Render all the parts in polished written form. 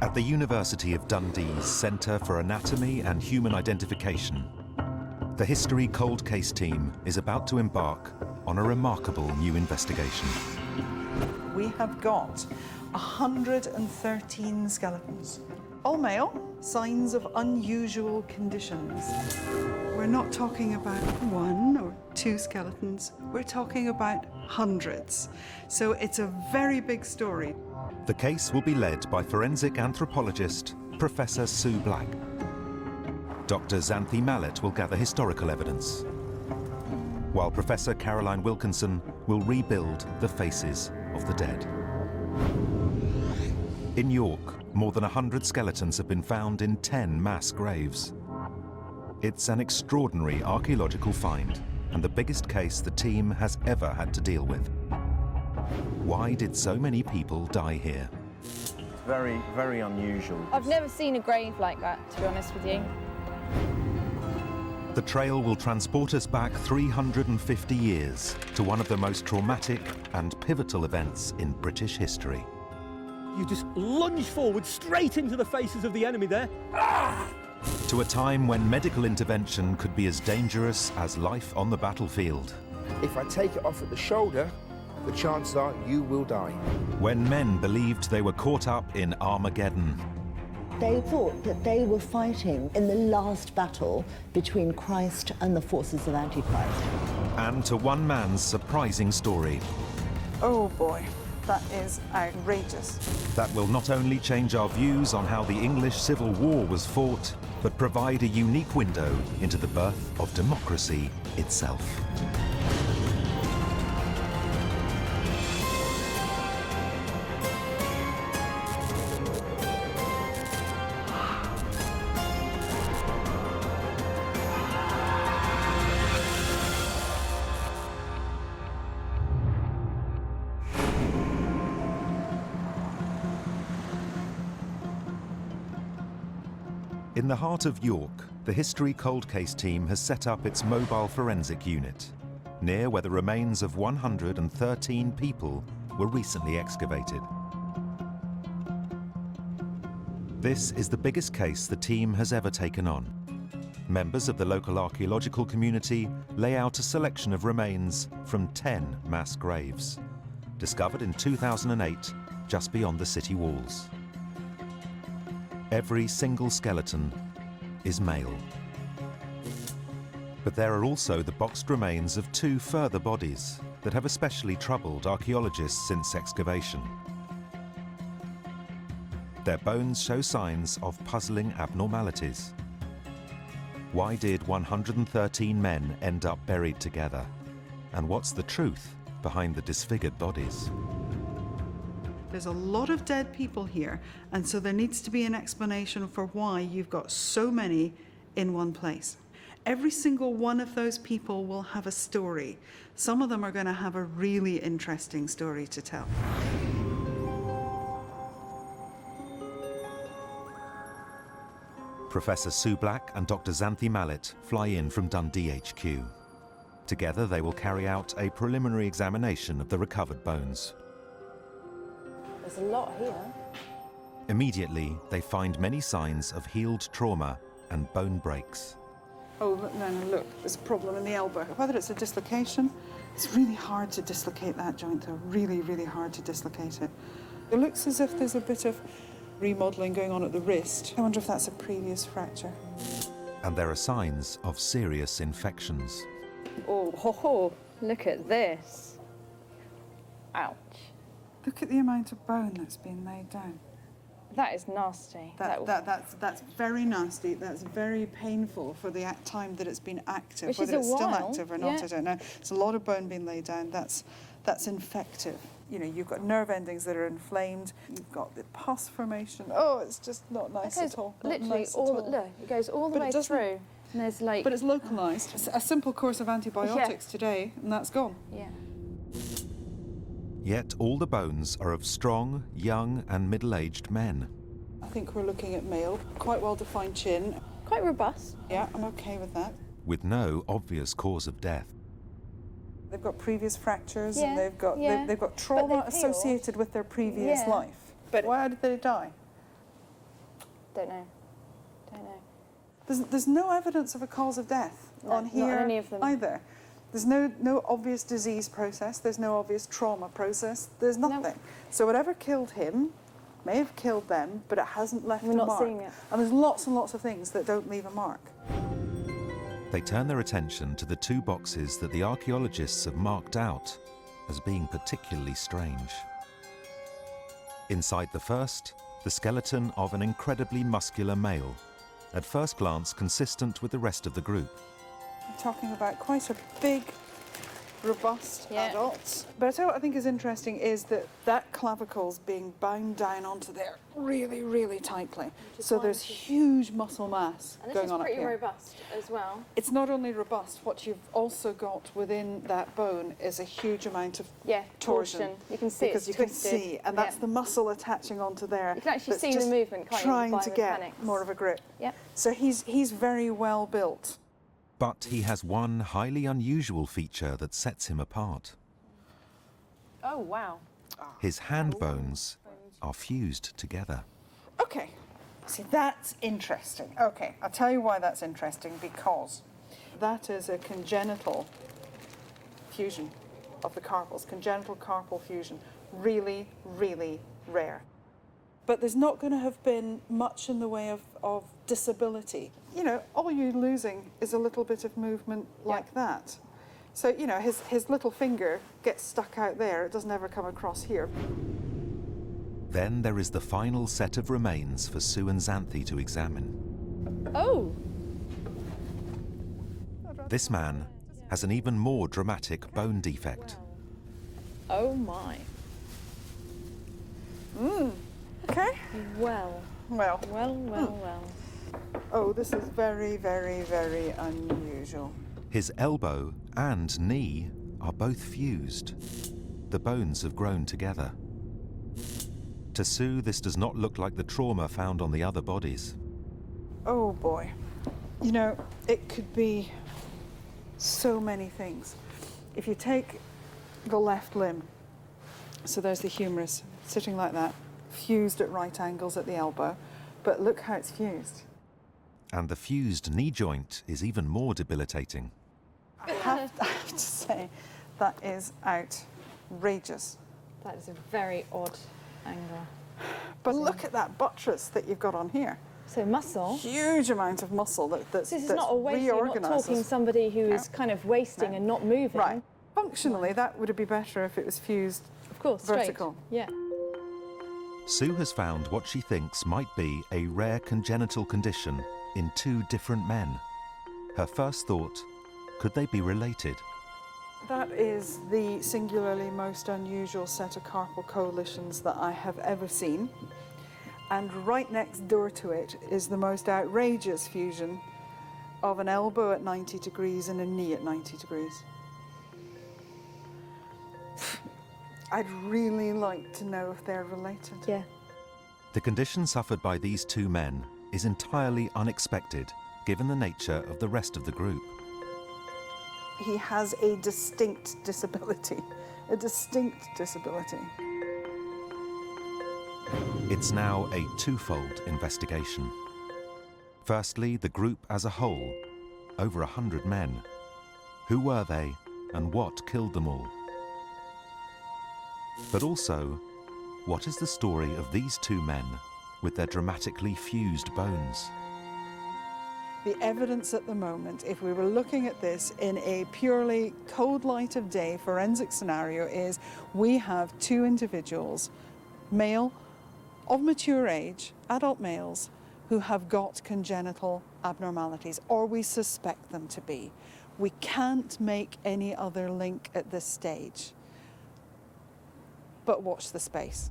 At the University of Dundee's Centre for Anatomy and Human Identification, the History Cold Case team is about to embark on a remarkable new investigation. We have got 113 skeletons, all male, signs of unusual conditions. We're not talking about 1 or 2 skeletons, we're talking about hundreds. So it's a very big story. The case will be led by forensic anthropologist Professor Sue Black. Dr. Xanthi Mallet will gather historical evidence, while Professor Caroline Wilkinson will rebuild the faces of the dead. In York, more than 100 skeletons have been found in 10 mass graves. It's an extraordinary archaeological find and the biggest case the team has ever had to deal with. Why did so many people die here? It's very, very unusual. I've never seen a grave like that, to be honest with you. The trail will transport us back 350 years to one of the most traumatic and pivotal events in British history. You just lunge forward straight into the faces of the enemy there. To a time when medical intervention could be as dangerous as life on the battlefield. If I take it off at the shoulder, the chances are you will die. When men believed they were caught up in Armageddon. They thought that they were fighting in the last battle between Christ and the forces of Antichrist. And to one man's surprising story. Oh boy, that is outrageous. That will not only change our views on how the English Civil War was fought, but provide a unique window into the birth of democracy itself. In the heart of York, the History Cold Case team has set up its mobile forensic unit, near where the remains of 113 people were recently excavated. This is the biggest case the team has ever taken on. Members of the local archaeological community lay out a selection of remains from 10 mass graves, discovered in 2008 just beyond the city walls. Every single skeleton is male. But there are also the boxed remains of 2 further bodies that have especially troubled archaeologists since excavation. Their bones show signs of puzzling abnormalities. Why did 113 men end up buried together? And what's the truth behind the disfigured bodies? There's a lot of dead people here, and so there needs to be an explanation for why you've got so many in one place. Every single one of those people will have a story. Some of them are going to have a really interesting story to tell. Professor Sue Black and Dr. Xanthi Mallet fly in from Dundee HQ. Together they will carry out a preliminary examination of the recovered bones. There's a lot here. Immediately, they find many signs of healed trauma and bone breaks. Oh, no, look, there's a problem in the elbow. Whether it's a dislocation, it's really hard to dislocate that joint, though. Really, really hard to dislocate it. It looks as if there's a bit of remodeling going on at the wrist. I wonder if that's a previous fracture. And there are signs of serious infections. Oh, look at this. Ouch. Look at the amount of bone that's been laid down. That is nasty. That's very nasty. That's very painful for the time that it's been active. Which Whether is a it's still while, active or not, yeah. I don't know. It's a lot of bone being laid down. That's infective. You know, you've got nerve endings that are inflamed. You've got the pus formation. Oh, it's just not nice at all. Not Literally, nice at all. look, it goes all the way through. And there's like. But it's localised. A simple course of antibiotics today, and that's gone. Yeah. Yet all the bones are of strong, young and middle-aged men. I think we're looking at male. Quite well-defined chin. Quite robust. Yeah, I'm okay with that. With no obvious cause of death. They've got previous fractures Yeah, and they've got yeah. they've got trauma they've associated with their previous Yeah. life. But why did they die? Don't know. Don't know. There's no evidence of a cause of death on here not on any of them. either. There's no obvious disease process. There's no obvious trauma process. There's nothing. So whatever killed him may have killed them, but it hasn't left a mark. We're not seeing it. And there's lots and lots of things that don't leave a mark. They turn their attention to the 2 boxes that the archaeologists have marked out as being particularly strange. Inside the first, the skeleton of an incredibly muscular male, at first glance consistent with the rest of the group. I'm talking about quite a big, robust adult. But I tell you what I think is interesting is that clavicle's being bound down onto there really, really tightly. So there's huge muscle mass going on up here. And this is pretty robust as well. It's not only robust, what you've also got within that bone is a huge amount of torsion. You can see because it's you twisted. can see, and that's the muscle attaching onto there. You can actually that's see the just movement, can't you, trying to get biomechanics. more of a grip. Yep. So he's very well built. But he has one highly unusual feature that sets him apart. Oh, wow. His hand bones are fused together. Okay, see, that's interesting. Okay, I'll tell you why that's interesting, because that is a congenital fusion of the carpals, congenital carpal fusion. Really, really rare. But there's not going to have been much in the way of disability. You know, all you're losing is a little bit of movement like that. So, you know, his little finger gets stuck out there. It doesn't ever come across here. Then there is the final set of remains for Sue and Xanthi to examine. Oh! This man has an even more dramatic bone defect. Oh my. Okay. Well. Well. Well. Oh, this is very, very, very unusual. His elbow and knee are both fused. The bones have grown together. To Sue, this does not look like the trauma found on the other bodies. Oh boy. You know, it could be so many things. If you take the left limb, so there's the humerus sitting like that, fused at right angles at the elbow, but look how it's fused. And the fused knee joint is even more debilitating. I have to say, that is outrageous. That is a very odd angle. But look at that buttress that you've got on here. So muscle. Huge amount of muscle that's This is not a waste. You're not talking somebody who is kind of wasting and not moving. Right. Functionally, that would be better if it was fused Of course, vertical. Straight. Yeah. Sue has found what she thinks might be a rare congenital condition in 2 different men. Her first thought, could they be related? That is the singularly most unusual set of carpal coalitions that I have ever seen. And right next door to it is the most outrageous fusion of an elbow at 90 degrees and a knee at 90 degrees. I'd really like to know if they're related. Yeah. The condition suffered by these 2 men is entirely unexpected, given the nature of the rest of the group. He has a distinct disability. A distinct disability. It's now a 2-fold investigation. Firstly, the group as a whole, over 100 men. Who were they, and what killed them all? But also, what is the story of these 2 men with their dramatically fused bones? The evidence at the moment, if we were looking at this in a purely cold light of day forensic scenario, is we have 2 individuals, male, of mature age, adult males, who have got congenital abnormalities, or we suspect them to be. We can't make any other link at this stage. But watch the space.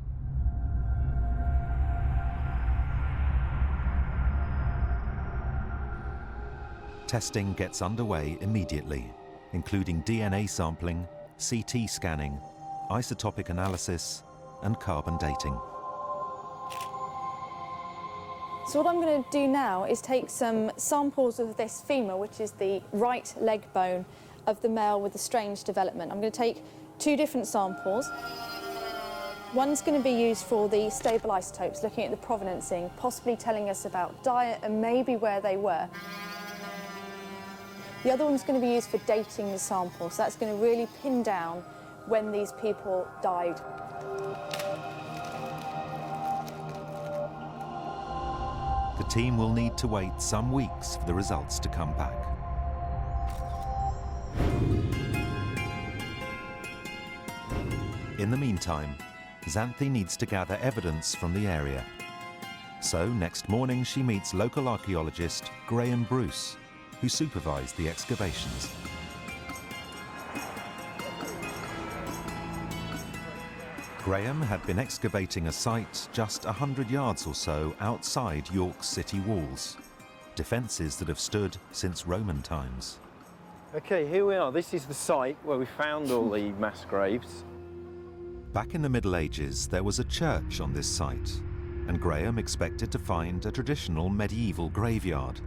Testing gets underway immediately, including DNA sampling, CT scanning, isotopic analysis, and carbon dating. So what I'm going to do now is take some samples of this femur, which is the right leg bone of the male with the strange development. I'm going to take 2 different samples. One's going to be used for the stable isotopes, looking at the provenancing, possibly telling us about diet and maybe where they were. The other one's going to be used for dating the sample, so that's going to really pin down when these people died. The team will need to wait some weeks for the results to come back. In the meantime, Xanthi needs to gather evidence from the area. So next morning she meets local archaeologist Grahame Bruce, who supervised the excavations. Grahame had been excavating a site just 100 yards or so outside York's city walls, defences that have stood since Roman times. Okay, here we are. This is the site where we found all the mass graves. Back in the Middle Ages, there was a church on this site, and Grahame expected to find a traditional medieval graveyard.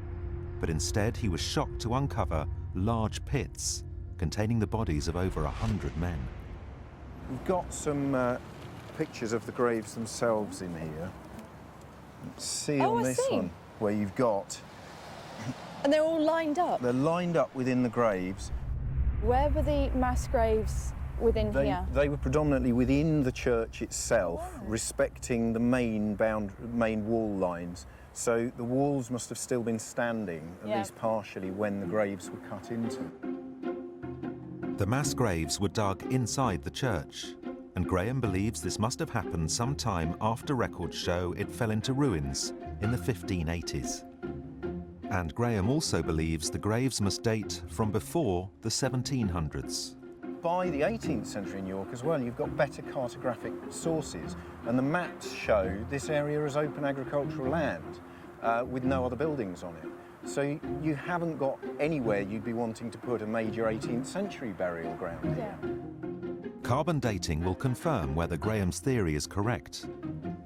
But instead, he was shocked to uncover large pits containing the bodies of over 100 men. We've got some pictures of the graves themselves in here. Let's see on this one, where you've got... And they're all lined up? They're lined up within the graves. Where were the mass graves within here? They were predominantly within the church itself, respecting the main wall lines. So the walls must have still been standing, at least partially, when the graves were cut into. The mass graves were dug inside the church, and Grahame believes this must have happened sometime after records show it fell into ruins in the 1580s. And Grahame also believes the graves must date from before the 1700s. By the 18th century in York as well, you've got better cartographic sources, and the maps show this area as open agricultural land with no other buildings on it. So you haven't got anywhere you'd be wanting to put a major 18th century burial ground here. Carbon dating will confirm whether Grahame's theory is correct.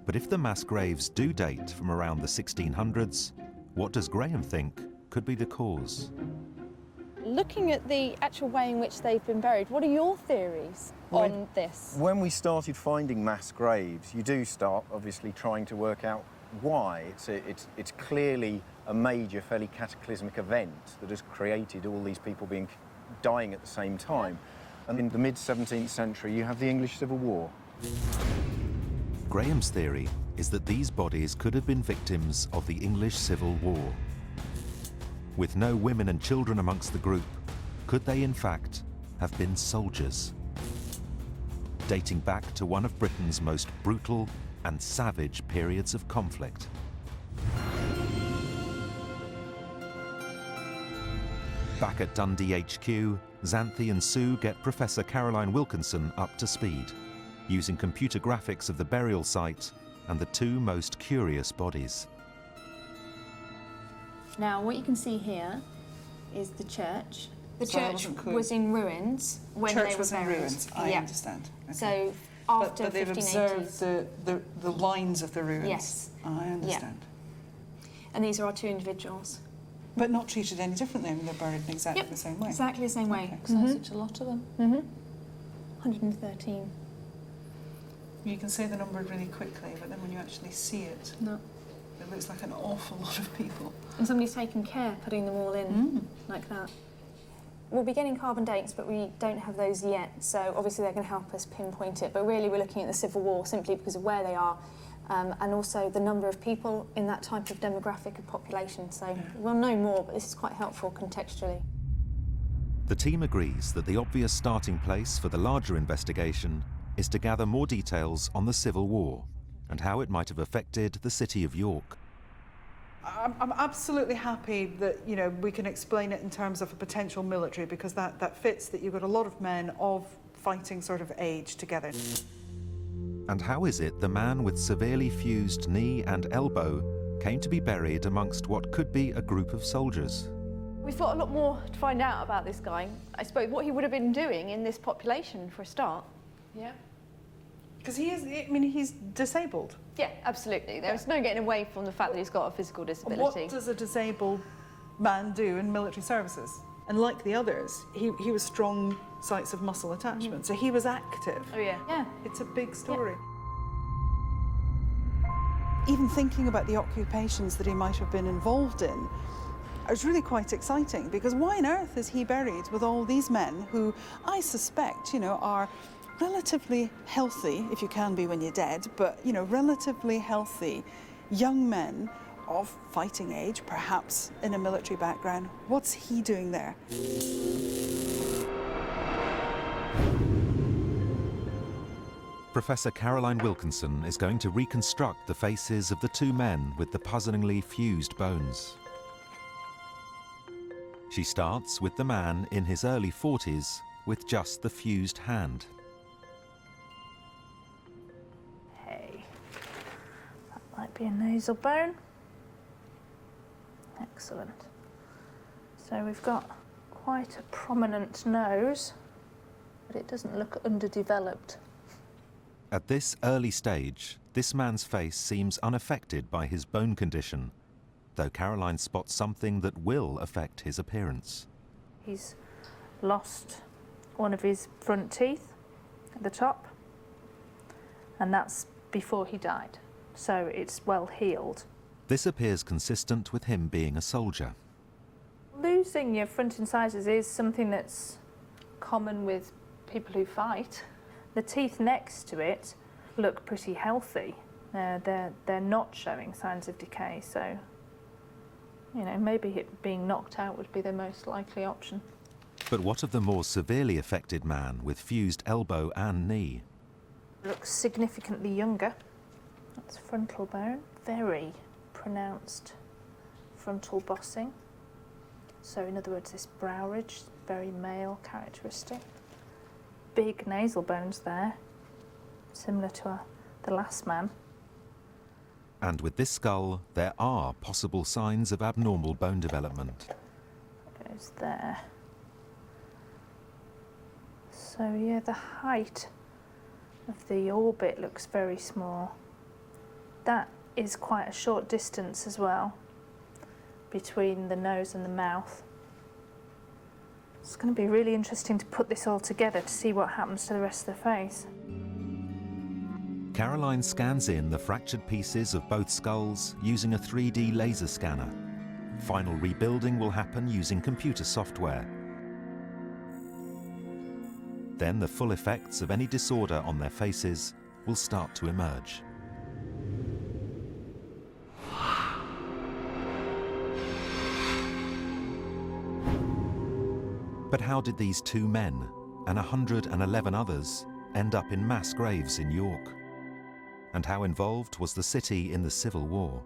But if the mass graves do date from around the 1600s, what does Grahame think could be the cause? Looking at the actual way in which they've been buried, what are your theories on this? When we started finding mass graves, you do start obviously trying to work out why. It's clearly a major, fairly cataclysmic event that has created all these people dying at the same time. And in the mid-17th century, you have the English Civil War. Grahame's theory is that these bodies could have been victims of the English Civil War. With no women and children amongst the group, could they in fact have been soldiers? Dating back to one of Britain's most brutal and savage periods of conflict. Back at Dundee HQ, Xanthi and Sue get Professor Caroline Wilkinson up to speed, using computer graphics of the burial site and the two most curious bodies. Now, what you can see here is the church. The Sorry, I church wasn't clear. was in ruins when Church they were was in buried. ruins, I understand. Okay. So after but they've 1580s. observed the lines of the ruins. Yes. I understand. And these are our two individuals. But not treated any differently, I mean, they're buried in exactly the same way. Exactly the same way. Okay. Because there's such a lot of them. 113. You can say the number really quickly, but then when you actually see it, it looks like an awful lot of people. And somebody's taken care putting them all in like that. We'll be getting carbon dates, but we don't have those yet, so obviously they're going to help us pinpoint it. But really we're looking at the Civil War simply because of where they are, and also the number of people in that type of demographic of population. So we'll know more, but this is quite helpful contextually. The team agrees that the obvious starting place for the larger investigation is to gather more details on the Civil War and how it might have affected the city of York. I'm absolutely happy that, you know, we can explain it in terms of a potential military, because that fits, that you've got a lot of men of fighting sort of age together. And how is it the man with severely fused knee and elbow came to be buried amongst what could be a group of soldiers? We've got a lot more to find out about this guy. I suppose what he would have been doing in this population for a start. Yeah. Because he's disabled. Yeah, absolutely. There's no getting away from the fact that he's got a physical disability. What does a disabled man do in military services? And like the others, he was strong sites of muscle attachment, so he was active. Oh yeah. Yeah. It's a big story. even thinking about the occupations that he might have been involved in, it's really quite exciting, because why on earth is he buried with all these men who I suspect, you know, are relatively healthy, if you can be when you're dead, but, you know, relatively healthy young men of fighting age, perhaps in a military background. What's he doing there? Professor Caroline Wilkinson is going to reconstruct the faces of the two men with the puzzlingly fused bones. She starts with the man in his early 40s with just the fused hand. Hey, that might be a nasal bone. Excellent. So we've got quite a prominent nose, but it doesn't look underdeveloped. At this early stage, this man's face seems unaffected by his bone condition, though Caroline spots something that will affect his appearance. He's lost one of his front teeth at the top, and that's before he died, so it's well healed. This appears consistent with him being a soldier. Losing your front incisors is something that's common with people who fight. The teeth next to it look pretty healthy. They're not showing signs of decay, so you know, maybe it being knocked out would be the most likely option. But what of the more severely affected man with fused elbow and knee? Looks significantly younger. That's frontal bone. Very pronounced frontal bossing. So in other words, this brow ridge, very male characteristic. Big nasal bones there, similar to the last man. And with this skull, there are possible signs of abnormal bone development. Goes there. So yeah, the height of the orbit looks very small. That is quite a short distance as well between the nose and the mouth. It's going to be really interesting to put this all together to see what happens to the rest of the face. Caroline scans in the fractured pieces of both skulls using a 3D laser scanner. Final rebuilding will happen using computer software. Then the full effects of any disorder on their faces will start to emerge. But how did these two men and 111 others end up in mass graves in York? And how involved was the city in the Civil War?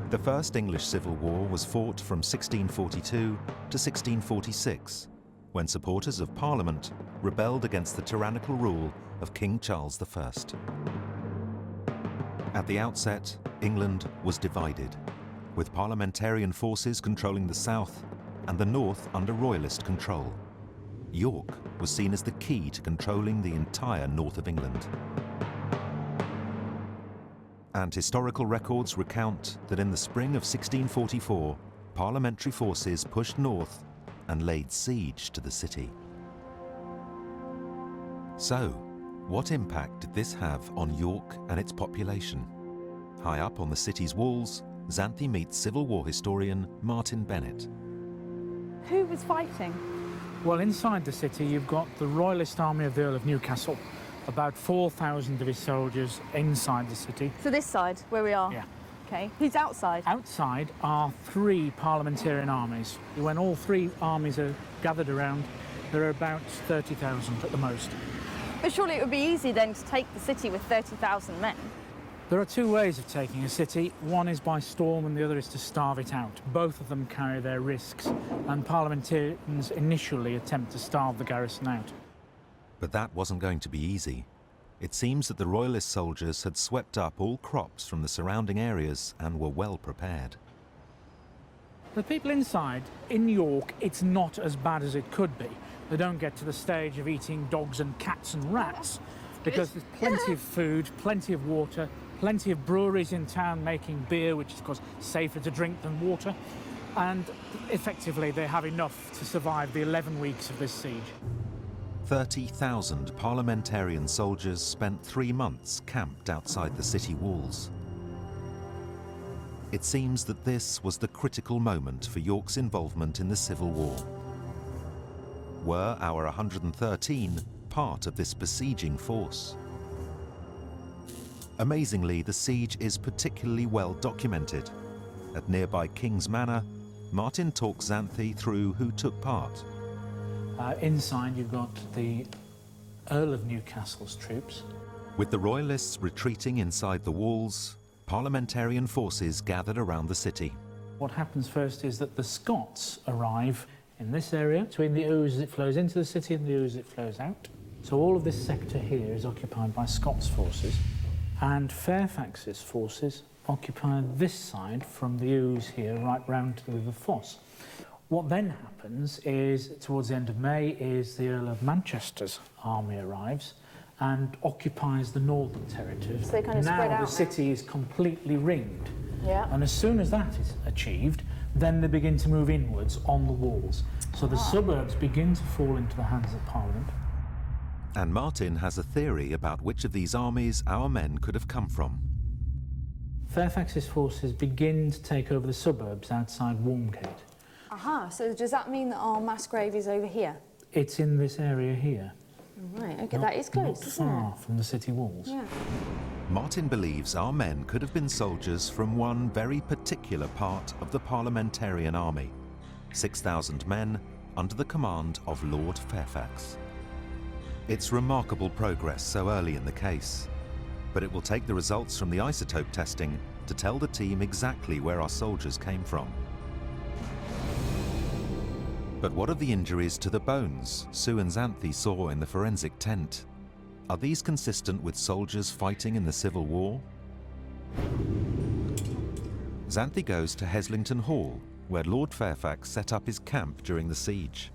The First English Civil War was fought from 1642 to 1646, when supporters of Parliament rebelled against the tyrannical rule of King Charles I. At the outset, England was divided, with parliamentarian forces controlling the south and the north under royalist control. York was seen as the key to controlling the entire north of England. And historical records recount that in the spring of 1644, parliamentary forces pushed north and laid siege to the city. So, what impact did this have on York and its population? High up on the city's walls, Xanthi meets Civil War historian Martin Bennett. Who was fighting? Well, inside the city, you've got the Royalist Army of the Earl of Newcastle, about 4,000 of his soldiers inside the city. So this side, where we are? Yeah. Okay. Who's outside? Outside are 3 parliamentarian armies. When all 3 armies are gathered around, there are about 30,000 at the most. But surely it would be easy then to take the city with 30,000 men. There are 2 ways of taking a city. One is by storm and the other is to starve it out. Both of them carry their risks, and parliamentarians initially attempt to starve the garrison out. But that wasn't going to be easy. It seems that the royalist soldiers had swept up all crops from the surrounding areas and were well prepared. The people inside, in York, it's not as bad as it could be. They don't get to the stage of eating dogs and cats and rats, because there's plenty of food, plenty of water, plenty of breweries in town making beer, which is, of course, safer to drink than water. And effectively, they have enough to survive the 11 weeks of this siege. 30,000 parliamentarian soldiers spent 3 months camped outside the city walls. It seems that this was the critical moment for York's involvement in the Civil War. Were our 113 part of this besieging force? Amazingly, the siege is particularly well documented. At nearby King's Manor, Martin talks Xanthi through who took part. Inside you've got the Earl of Newcastle's troops. With the Royalists retreating inside the walls, parliamentarian forces gathered around the city. What happens first is that the Scots arrive in this area, between the Ouse as it flows into the city and the Ouse as it flows out. So all of this sector here is occupied by Scots forces, and Fairfax's forces occupy this side from the Ouse here right round to the River Foss. What then happens is, towards the end of May, is the Earl of Manchester's army arrives and occupies the northern territory. So they kind of spread now out. the city is completely ringed. Yeah. And as soon as that is achieved, then they begin to move inwards on the walls. So the suburbs begin to fall into the hands of Parliament. And Martin has a theory about which of these armies our men could have come from. Fairfax's forces begin to take over the suburbs outside Walmgate. Aha, so does that mean that our mass grave is over here? It's in this area here. Right, okay, that is close, not isn't far it? from the city walls. Yeah. Martin believes our men could have been soldiers from one very particular part of the parliamentarian army. 6,000 men under the command of Lord Fairfax. It's remarkable progress so early in the case, but it will take the results from the isotope testing to tell the team exactly where our soldiers came from. But what of the injuries to the bones Sue and Xanthi saw in the forensic tent? Are these consistent with soldiers fighting in the Civil War? Xanthi goes to Heslington Hall, where Lord Fairfax set up his camp during the siege.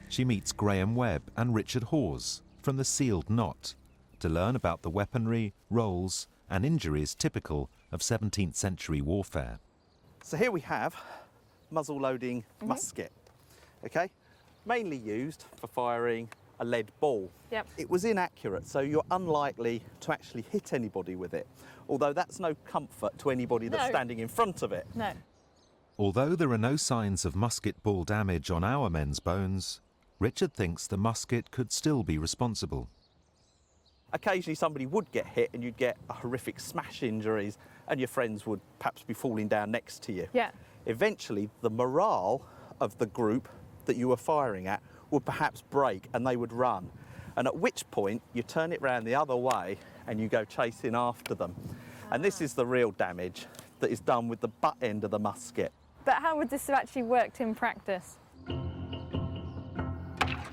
She meets Graham Webb and Richard Hawes from the Sealed Knot to learn about the weaponry, roles and injuries typical of 17th century warfare. So here we have muzzle-loading musket, okay? Mainly used for firing a lead ball. Yep. It was inaccurate, so you're unlikely to actually hit anybody with it, although that's no comfort to anybody that's standing in front of it. No. Although there are no signs of musket ball damage on our men's bones, Richard thinks the musket could still be responsible. Occasionally somebody would get hit and you'd get a horrific smash injuries and your friends would perhaps be falling down next to you. Yeah. Eventually, the morale of the group that you were firing at would perhaps break and they would run. And at which point, you turn it round the other way and you go chasing after them. And this is the real damage that is done with the butt end of the musket. But how would this have actually worked in practice?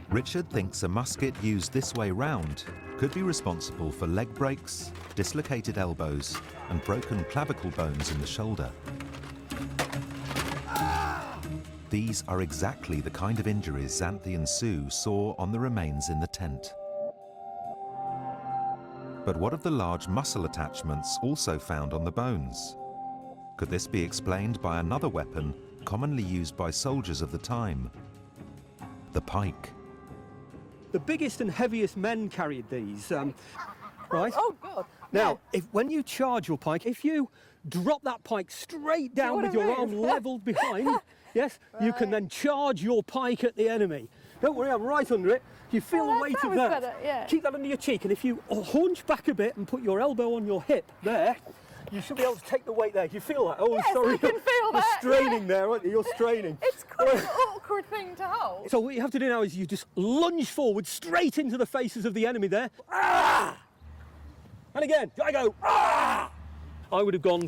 Richard thinks a musket used this way round could be responsible for leg breaks, dislocated elbows and broken clavicle bones in the shoulder. These are exactly the kind of injuries Xanthi and Sue saw on the remains in the tent. But what of the large muscle attachments also found on the bones? Could this be explained by another weapon commonly used by soldiers of the time? The pike. The biggest and heaviest men carried these, right? Oh, God. Now, when you charge your pike, if you drop that pike straight down with your arm levelled behind, yes, you can then charge your pike at the enemy. Don't worry, I'm right under it. You feel the weight of that. Better, yeah. Keep that under your cheek, and if you haunch back a bit and put your elbow on your hip there, you should be able to take the weight there. Do you feel that? Oh, Yes, sorry. I can feel that, You're straining there, aren't you? You're straining. It's quite an awkward thing to hold. So what you have to do now is you just lunge forward straight into the faces of the enemy there. Ah! And again, I go. Ah! I would have gone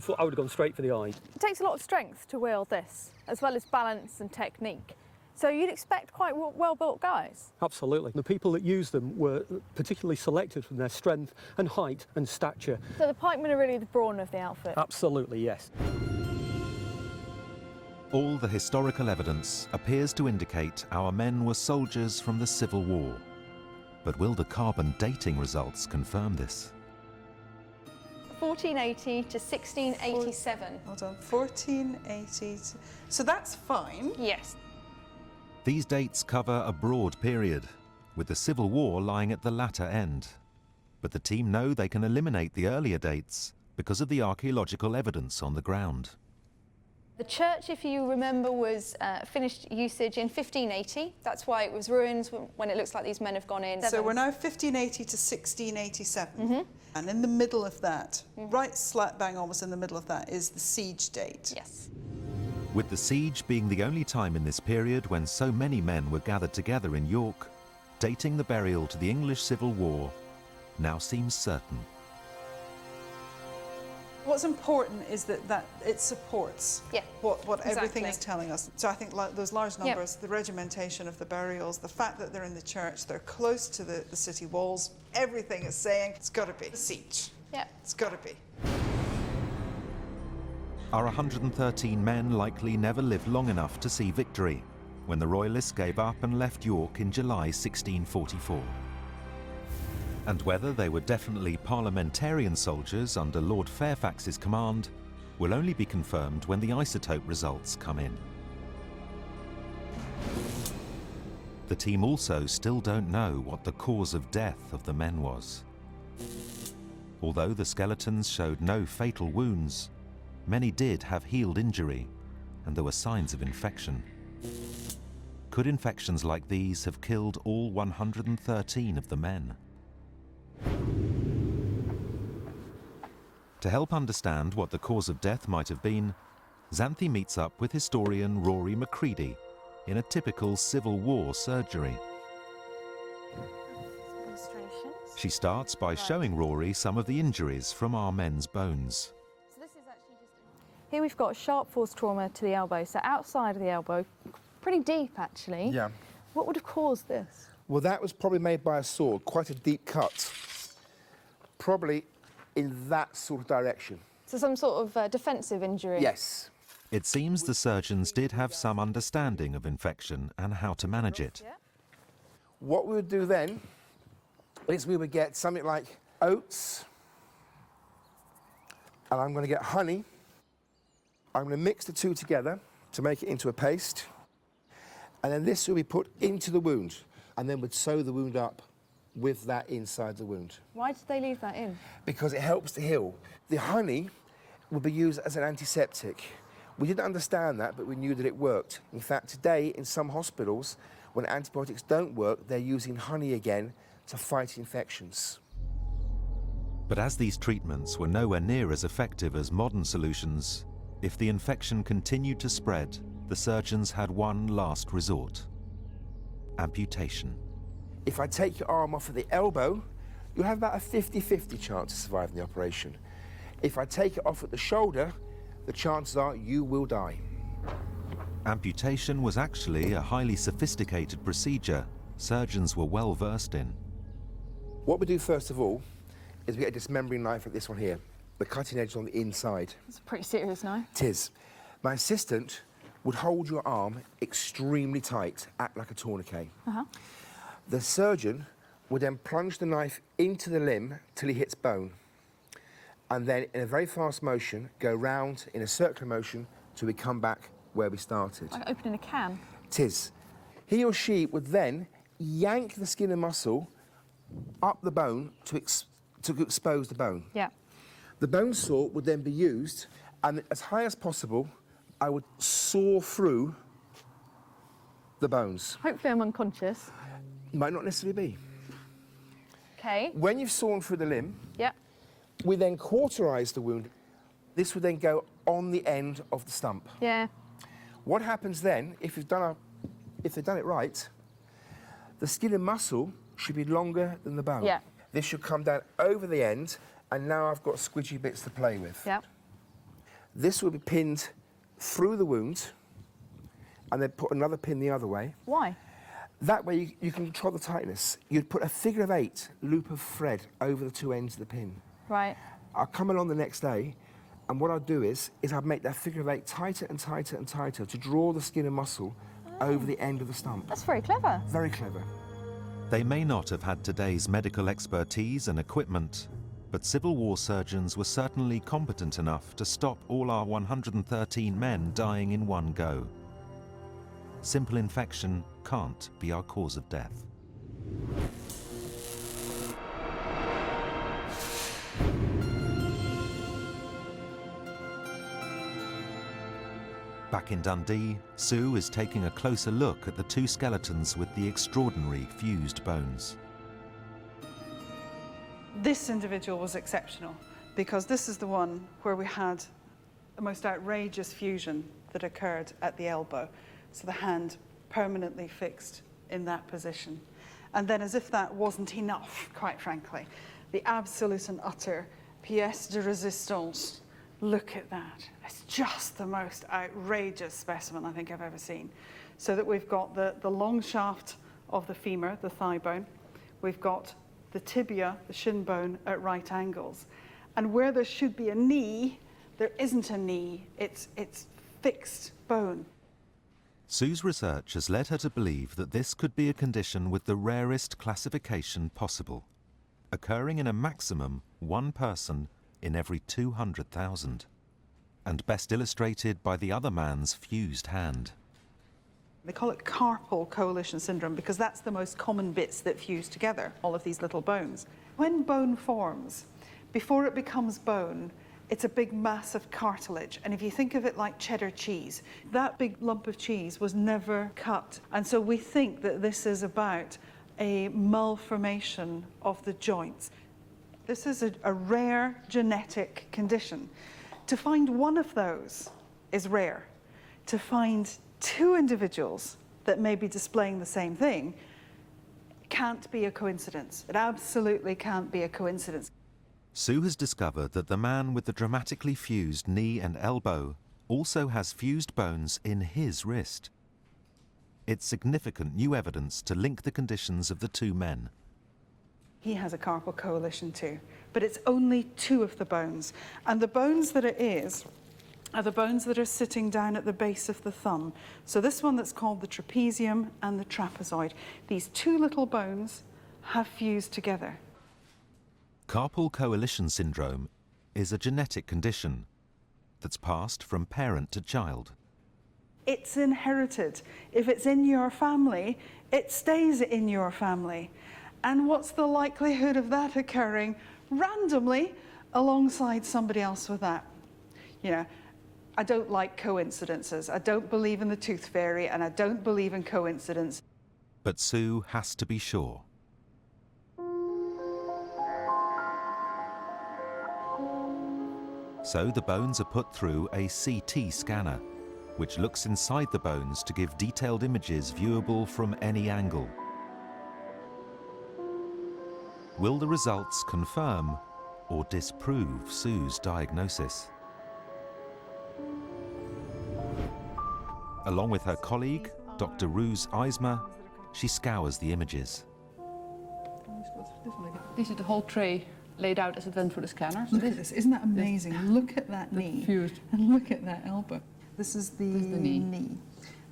straight for the eye. It takes a lot of strength to wield this, as well as balance and technique. So you'd expect quite well-built guys. Absolutely. The people that used them were particularly selected from their strength and height and stature. So the pikemen are really the brawn of the outfit. Absolutely, yes. All the historical evidence appears to indicate our men were soldiers from the Civil War. But will the carbon dating results confirm this? 1480 to 1687. Hold on, 1480. So that's fine. Yes. These dates cover a broad period, with the Civil War lying at the latter end. But the team know they can eliminate the earlier dates because of the archaeological evidence on the ground. The church, if you remember, was finished usage in 1580. That's why it was ruined when it looks like these men have gone in. So we're now 1580 to 1687. And in the middle of that, right slap bang almost in the middle of that, is the siege date. Yes. With the siege being the only time in this period when so many men were gathered together in York, dating the burial to the English Civil War now seems certain. What's important is that it supports what everything is telling us. So I think like those large numbers, the regimentation of the burials, the fact that they're in the church, they're close to the city walls, everything is saying it's got to be a siege. Yeah. It's got to be. Our 113 men likely never lived long enough to see victory when the Royalists gave up and left York in July 1644. And whether they were definitely parliamentarian soldiers under Lord Fairfax's command will only be confirmed when the isotope results come in. The team also still don't know what the cause of death of the men was. Although the skeletons showed no fatal wounds, many did have healed injury, and there were signs of infection. Could infections like these have killed all 113 of the men? To help understand what the cause of death might have been, Xanthi meets up with historian Rory Macready in a typical Civil War surgery. She starts by showing Rory some of the injuries from our men's bones. Here we've got sharp force trauma to the elbow, so outside of the elbow, pretty deep actually. Yeah. What would have caused this? Well, that was probably made by a sword, quite a deep cut. Probably in that sort of direction. So some sort of defensive injury? Yes. It seems the surgeons did have some understanding of infection and how to manage it. What we would do then is we would get something like oats, and I'm going to get honey. I'm going to mix the two together to make it into a paste, and then this will be put into the wound, and then we'd sew the wound up with that inside the wound. Why did they leave that in? Because it helps to heal. The honey would be used as an antiseptic. We didn't understand that, but we knew that it worked. In fact, today in some hospitals, when antibiotics don't work, they're using honey again to fight infections. But as these treatments were nowhere near as effective as modern solutions, if the infection continued to spread, the surgeons had one last resort: amputation. If I take your arm off at the elbow, you'll have about a 50-50 chance of surviving the operation. If I take it off at the shoulder, the chances are you will die. Amputation was actually a highly sophisticated procedure surgeons were well versed in. What we do first of all is we get a dismembering knife like this one here. The cutting edge is on the inside. It's a pretty serious knife. It is. My assistant would hold your arm extremely tight, act like a tourniquet. The surgeon would then plunge the knife into the limb till he hits bone, and then in a very fast motion go round in a circular motion till we come back where we started. Like opening a can? It is. He or she would then yank the skin and muscle up the bone to expose the bone. Yeah. The bone saw would then be used, and as high as possible, I would saw through the bones. Hopefully I'm unconscious. Might not necessarily be. Okay. When you've sawn through the limb, yeah, we then cauterise the wound. This would then go on the end of the stump. Yeah. What happens then, if they've done it right, the skin and muscle should be longer than the bone. Yeah. This should come down over the end, and now I've got squidgy bits to play with. Yeah. This will be pinned through the wound, and then put another pin the other way. Why? That way you can control the tightness. You'd put a figure of 8 loop of thread over the two ends of the pin. Right. I'll come along the next day, and what I'll do is I'll make that figure of 8 tighter and tighter and tighter to draw the skin and muscle over the end of the stump. That's very clever. Very clever. They may not have had today's medical expertise and equipment, but Civil War surgeons were certainly competent enough to stop all our 113 men dying in one go. Simple infection can't be our cause of death. Back in Dundee, Sue is taking a closer look at the two skeletons with the extraordinary fused bones. This individual was exceptional because this is the one where we had the most outrageous fusion that occurred at the elbow. So the hand permanently fixed in that position. And then, as if that wasn't enough, quite frankly, the absolute and utter pièce de résistance. Look at that. It's just the most outrageous specimen I think I've ever seen. So that we've got the long shaft of the femur, the thigh bone. We've got the tibia, the shin bone, at right angles. And where there should be a knee, there isn't a knee. It's fixed bone. Sue's research has led her to believe that this could be a condition with the rarest classification possible, occurring in a maximum 1 person in every 200,000, and best illustrated by the other man's fused hand. They call it carpal coalition syndrome because that's the most common bits that fuse together, all of these little bones. When bone forms, before it becomes bone, it's a big mass of cartilage. And if you think of it like cheddar cheese, that big lump of cheese was never cut. And so we think that this is about a malformation of the joints. This is a rare genetic condition. To find one of those is rare. To find 2 individuals that may be displaying the same thing can't be a coincidence. It absolutely can't be a coincidence. Sue has discovered that the man with the dramatically fused knee and elbow also has fused bones in his wrist. It's significant new evidence to link the conditions of the 2 men. He has a carpal coalition too, but it's only 2 of the bones. And the bones that it is are the bones that are sitting down at the base of the thumb. So this one that's called the trapezium and the trapezoid. These 2 little bones have fused together. Carpal coalition syndrome is a genetic condition that's passed from parent to child. It's inherited. If it's in your family, it stays in your family. And what's the likelihood of that occurring randomly alongside somebody else with that? You know, I don't like coincidences. I don't believe in the tooth fairy, and I don't believe in coincidence. But Sue has to be sure. So the bones are put through a CT scanner, which looks inside the bones to give detailed images viewable from any angle. Will the results confirm or disprove Sue's diagnosis? Along with her colleague, Dr. Roos Eisma, she scours the images. This is the whole tray laid out as it went through the scanner. So look at this, isn't that amazing? Look at that knee. Fused. And look at that elbow. This is the knee.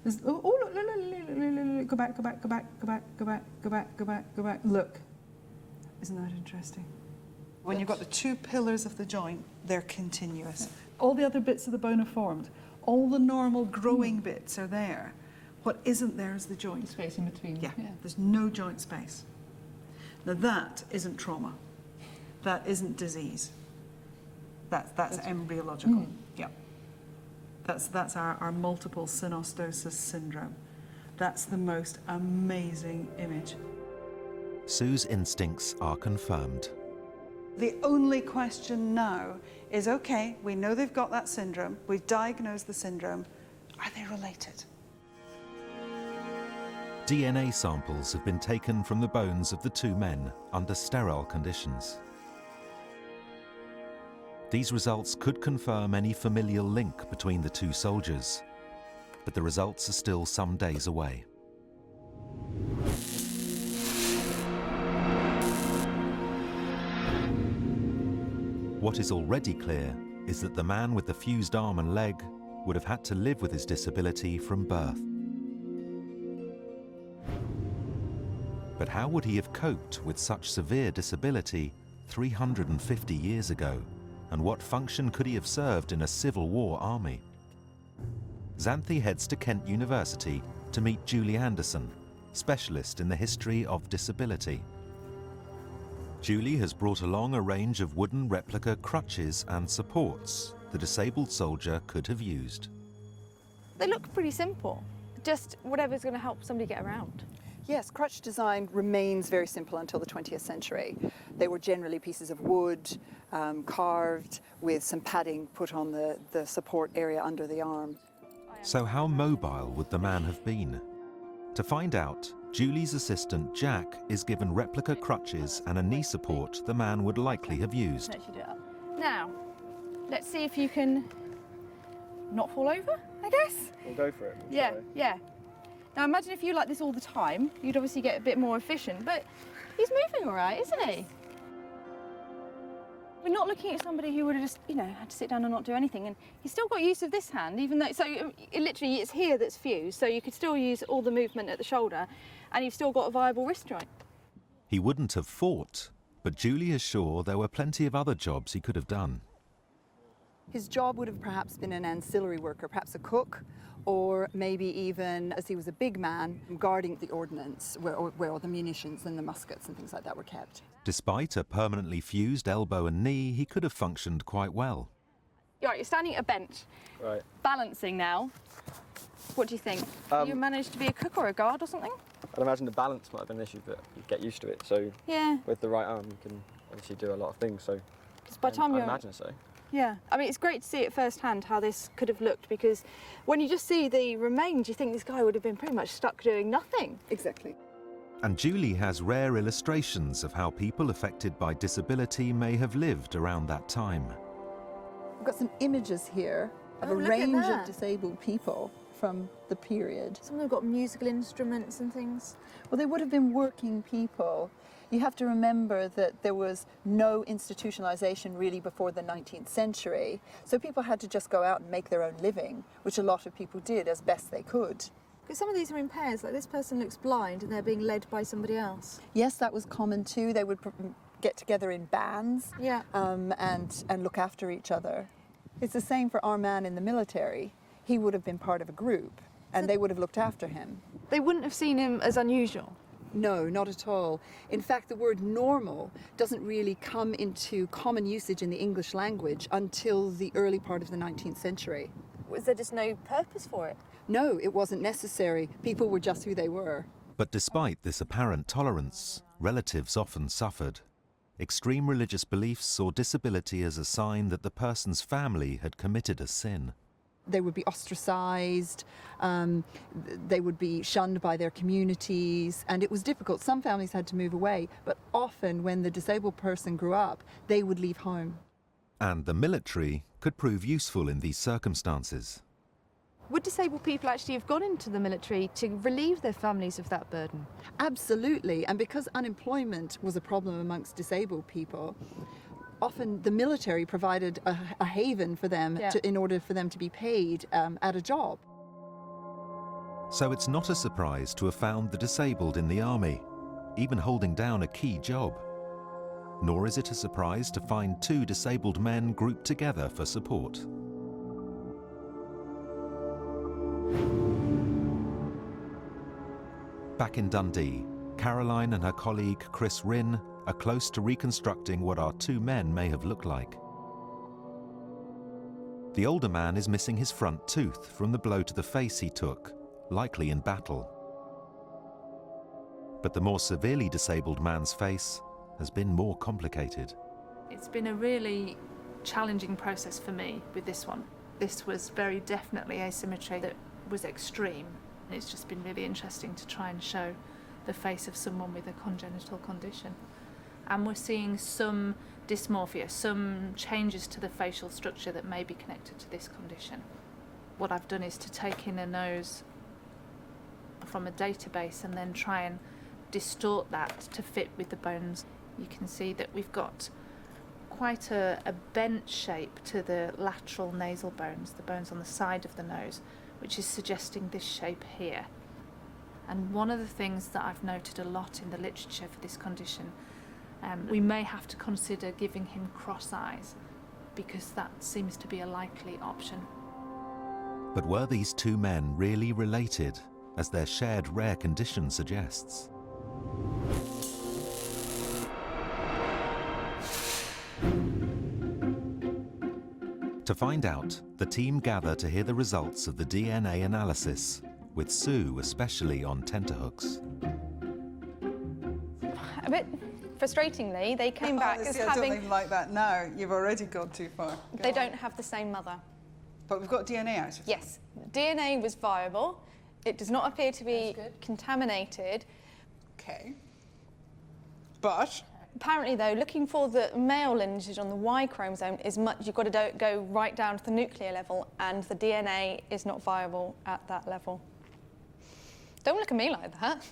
This, oh, look, go back, go back, go back, go back, go back, go back, go back, go back. Look. Isn't that interesting? When you've got the 2 pillars of the joint, they're continuous. All the other bits of the bone are formed. All the normal growing bits are there. What isn't there is the joint. Space in between. Yeah, there's no joint space. Now that isn't trauma. That isn't disease. That's embryological. Yeah. That's our multiple synostosis syndrome. That's the most amazing image. Sue's instincts are confirmed. The only question now is, okay, we know they've got that syndrome, we've diagnosed the syndrome, are they related? DNA samples have been taken from the bones of the 2 men under sterile conditions. These results could confirm any familial link between the 2 soldiers, but the results are still some days away. What is already clear is that the man with the fused arm and leg would have had to live with his disability from birth. But how would he have coped with such severe disability 350 years ago? And what function could he have served in a Civil War army? Xanthi heads to Kent University to meet Julie Anderson, specialist in the history of disability. Julie has brought along a range of wooden replica crutches and supports the disabled soldier could have used. They look pretty simple, just whatever's going to help somebody get around. Yes, crutch design remains very simple until the 20th century. They were generally pieces of wood, carved, with some padding put on the support area under the arm. So how mobile would the man have been? To find out, Julie's assistant Jack is given replica crutches and a knee support the man would likely have used. Now, let's see if you can not fall over, I guess? We'll go for it. Yeah, yeah. Now imagine if you like this all the time, you'd obviously get a bit more efficient, but he's moving all right, isn't he? We're not looking at somebody who would have just, had to sit down and not do anything, and he's still got use of this hand, even though, so literally it's here that's fused, so you could still use all the movement at the shoulder, and you've still got a viable wrist joint. He wouldn't have fought, but Julie is sure there were plenty of other jobs he could have done. His job would have perhaps been an ancillary worker, perhaps a cook, or maybe even, as he was a big man, guarding the ordnance, where all the munitions and the muskets and things like that were kept. Despite a permanently fused elbow and knee, he could have functioned quite well. You're standing at a bench, right? Balancing now. What do you think? You managed to be a cook or a guard or something? I'd imagine the balance might have been an issue, but you get used to it. So yeah, with the right arm, you can obviously do a lot of things. So by the time I imagine so. Yeah, I mean, it's great to see it firsthand how this could have looked, because when you just see the remains, you think this guy would have been pretty much stuck doing nothing. Exactly. And Julie has rare illustrations of how people affected by disability may have lived around that time. We've got some images here of a range of disabled people from the period. Some of them got musical instruments and things. Well, they would have been working people. You have to remember that there was no institutionalization really before the 19th century. So people had to just go out and make their own living, which a lot of people did as best they could. Because some of these are in pairs, like this person looks blind and they're being led by somebody else. Yes, that was common too. They would get together in bands, yeah, and look after each other. It's the same for our man in the military. He would have been part of a group and they would have looked after him. They wouldn't have seen him as unusual? No, not at all. In fact, the word normal doesn't really come into common usage in the English language until the early part of the 19th century. Was there just no purpose for it? No, it wasn't necessary. People were just who they were. But despite this apparent tolerance, relatives often suffered. Extreme religious beliefs saw disability as a sign that the person's family had committed a sin. They would be ostracized, they would be shunned by their communities, and it was difficult. Some families had to move away, but often when the disabled person grew up, they would leave home. And the military could prove useful in these circumstances. Would disabled people actually have gone into the military to relieve their families of that burden? Absolutely, and because unemployment was a problem amongst disabled people, often the military provided a haven for them in order for them to be paid at a job. So it's not a surprise to have found the disabled in the army, even holding down a key job. Nor is it a surprise to find two disabled men grouped together for support. Back in Dundee, Caroline and her colleague Chris Rynn are close to reconstructing what our two men may have looked like. The older man is missing his front tooth from the blow to the face he took, likely in battle. But the more severely disabled man's face has been more complicated. It's been a really challenging process for me with this one. This was very definitely asymmetry that was extreme. It's just been really interesting to try and show the face of someone with a congenital condition. And we're seeing some dysmorphia, some changes to the facial structure that may be connected to this condition. What I've done is to take in a nose from a database and then try and distort that to fit with the bones. You can see that we've got quite a bent shape to the lateral nasal bones, the bones on the side of the nose, which is suggesting this shape here. And one of the things that I've noted a lot in the literature for this condition, we may have to consider giving him cross eyes, because that seems to be a likely option. But were these two men really related, as their shared rare condition suggests. To find out, the team gather to hear the results of the DNA analysis, with Sue especially on tenterhooks. A bit frustratingly, they came back as I having... don't even like that now. You've already gone too far. They don't have the same mother. But we've got DNA out of it. Yes. DNA was viable. It does not appear to be contaminated. Okay. But... Apparently, though, looking for the male lineage on the Y chromosome is much... You've got to go right down to the nuclear level, and the DNA is not viable at that level. Don't look at me like that.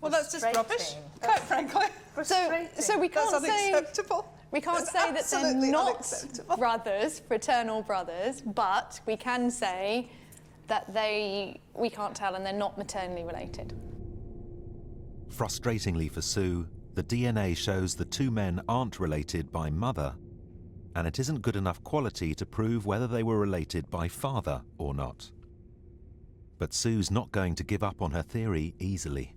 Well, that's just rubbish, quite frankly. So we can't that's say... unacceptable. We can't That's say that they're absolutely not unacceptable. brothers, fraternal brothers, but we can say that we can't tell and they're not maternally related. Frustratingly for Sue, the DNA shows the two men aren't related by mother, and it isn't good enough quality to prove whether they were related by father or not. But Sue's not going to give up on her theory easily.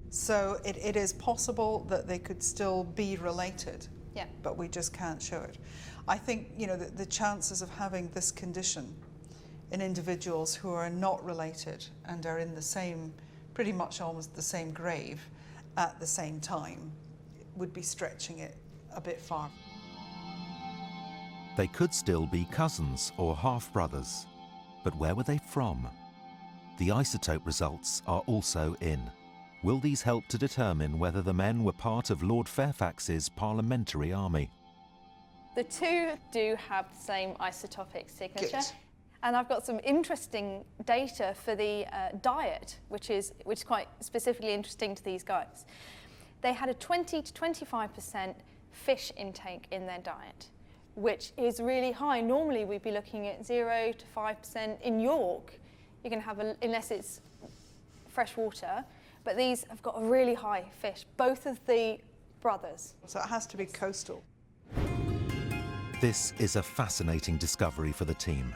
So it is possible that they could still be related. Yeah. But we just can't show it. I think, you know, the chances of having this condition in individuals who are not related and are in the same, pretty much almost the same grave at the same time, would be stretching it a bit far. They could still be cousins or half-brothers, but where were they from? The isotope results are also in. Will these help to determine whether the men were part of Lord Fairfax's parliamentary army? The two do have the same isotopic signature. Good. And I've got some interesting data for the diet, which is quite specifically interesting to these guys. They had a 20 to 25% fish intake in their diet, which is really high. Normally we'd be looking at 0 to 5%. In York, you can have, unless it's fresh water, but these have got a really high fish, both of the brothers. So it has to be coastal. This is a fascinating discovery for the team.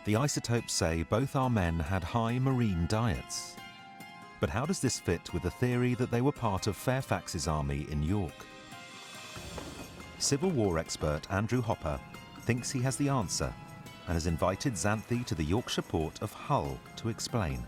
The isotopes say both our men had high marine diets. But how does this fit with the theory that they were part of Fairfax's army in York? Civil War expert Andrew Hopper thinks he has the answer and has invited Xanthi to the Yorkshire port of Hull to explain.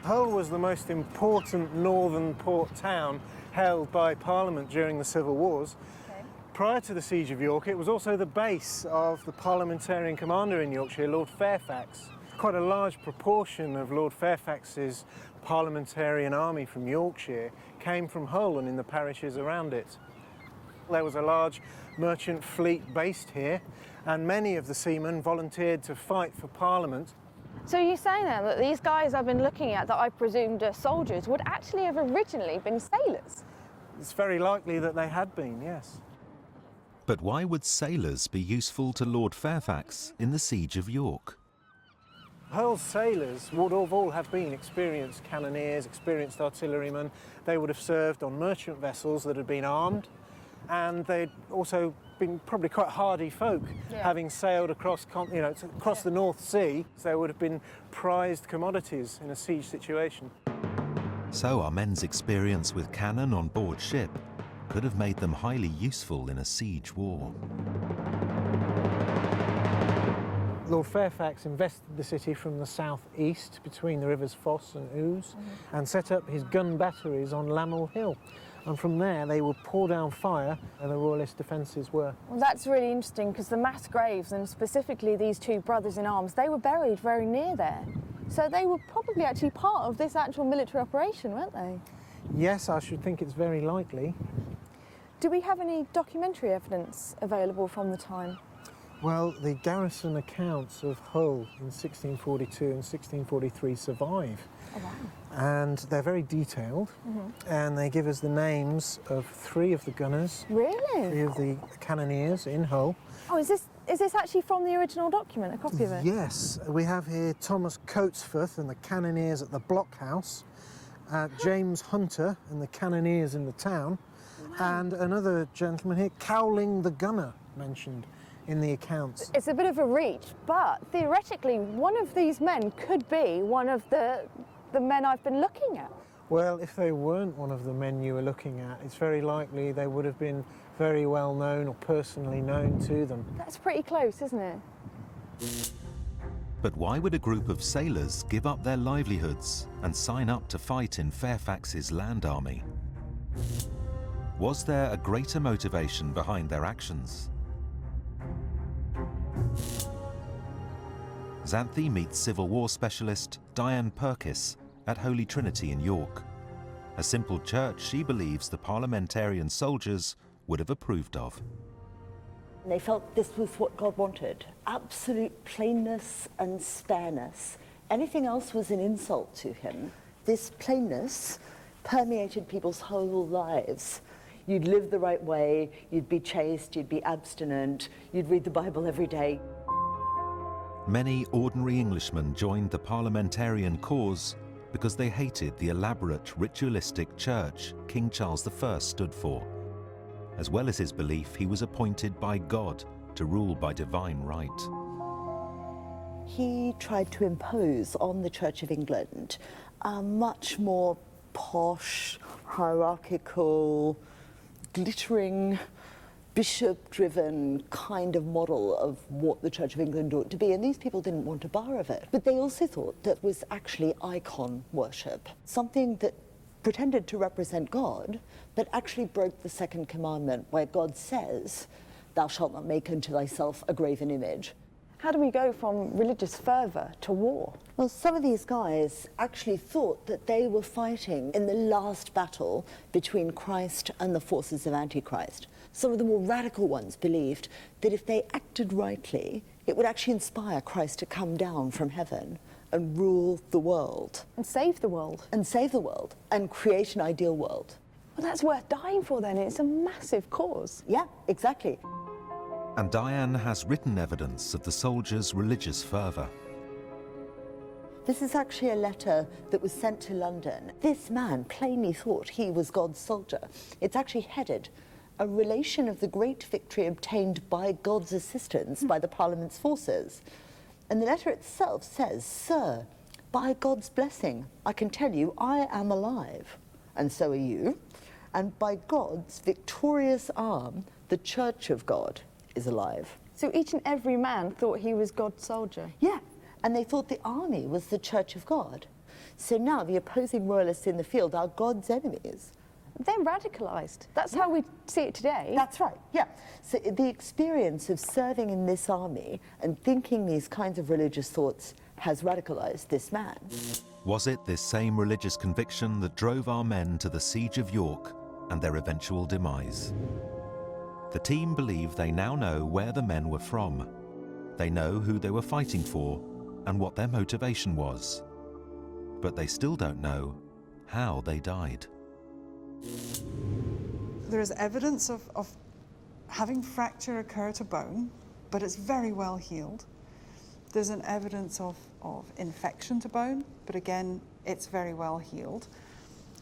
Hull was the most important northern port town held by Parliament during the Civil Wars. Okay. Prior to the Siege of York, it was also the base of the parliamentarian commander in Yorkshire, Lord Fairfax. Quite a large proportion of Lord Fairfax's parliamentarian army from Yorkshire came from Hull and in the parishes around it. There was a large merchant fleet based here, and many of the seamen volunteered to fight for Parliament. So you say now that these guys I've been looking at that I presumed are soldiers would actually have originally been sailors? It's very likely that they had been, yes. But why would sailors be useful to Lord Fairfax in the Siege of York? Hull's sailors would all have been experienced cannoneers, experienced artillerymen. They would have served on merchant vessels that had been armed, and they'd also been probably quite hardy folk, having sailed across the North Sea. They would have been prized commodities in a siege situation. So our men's experience with cannon on board ship could have made them highly useful in a siege war. Lord Fairfax invested the city from the south-east between the rivers Foss and Ouse and set up his gun batteries on Lamel Hill. And from there they would pour down fire and the royalist defences were. Well, that's really interesting because the mass graves, and specifically these two brothers in arms, they were buried very near there. So they were probably actually part of this actual military operation, weren't they? Yes, I should think it's very likely. Do we have any documentary evidence available from the time? Well, the garrison accounts of Hull in 1642 and 1643 survive. Oh, wow. And they're very detailed, and they give us the names of 3 of the gunners, really? 3 of the cannoneers in Hull. Oh, is this actually from the original document, a copy of it? Yes, we have here Thomas Coatsforth and the cannoneers at the blockhouse, James Hunter and the cannoneers in the town, and another gentleman here, Cowling the gunner, mentioned in the accounts. It's a bit of a reach, but theoretically, one of these men could be one of the men I've been looking at. Well, if they weren't one of the men you were looking at, it's very likely they would have been very well known or personally known to them. That's pretty close, isn't it? But why would a group of sailors give up their livelihoods and sign up to fight in Fairfax's land army? Was there a greater motivation behind their actions? Xanthi meets Civil War specialist Diane Purkis at Holy Trinity in York, a simple church she believes the parliamentarian soldiers would have approved of. They felt this was what God wanted, absolute plainness and spareness. Anything else was an insult to him. This plainness permeated people's whole lives. You'd live the right way, you'd be chaste, you'd be abstinent, you'd read the Bible every day. Many ordinary Englishmen joined the parliamentarian cause because they hated the elaborate ritualistic church King Charles I stood for, as well as his belief he was appointed by God to rule by divine right. He tried to impose on the Church of England a much more posh, hierarchical, glittering, bishop-driven kind of model of what the Church of England ought to be, and these people didn't want a bar of it. But they also thought that was actually icon worship, something that pretended to represent God, but actually broke the second commandment, where God says, "Thou shalt not make unto thyself a graven image." How do we go from religious fervor to war? Well, some of these guys actually thought that they were fighting in the last battle between Christ and the forces of Antichrist. Some of the more radical ones believed that if they acted rightly, it would actually inspire Christ to come down from heaven and rule the world. And save the world. And save the world, and create an ideal world. Well, that's worth dying for then. It's a massive cause. Yeah, exactly. And Diane has written evidence of the soldiers' religious fervour. This is actually a letter that was sent to London. This man plainly thought he was God's soldier. It's actually headed, "A relation of the great victory obtained by God's assistance by the Parliament's forces." And the letter itself says, "Sir, by God's blessing, I can tell you I am alive, and so are you, and by God's victorious arm, the Church of God is alive." So each and every man thought he was God's soldier? Yeah, and they thought the army was the Church of God. So now the opposing royalists in the field are God's enemies. They're radicalised. That's how we see it today. That's right, yeah. So the experience of serving in this army and thinking these kinds of religious thoughts has radicalised this man. Was it this same religious conviction that drove our men to the siege of York and their eventual demise? The team believe they now know where the men were from. They know who they were fighting for and what their motivation was. But they still don't know how they died. There is evidence of having fracture occur to bone, but it's very well healed. There's an evidence of infection to bone, but again, it's very well healed.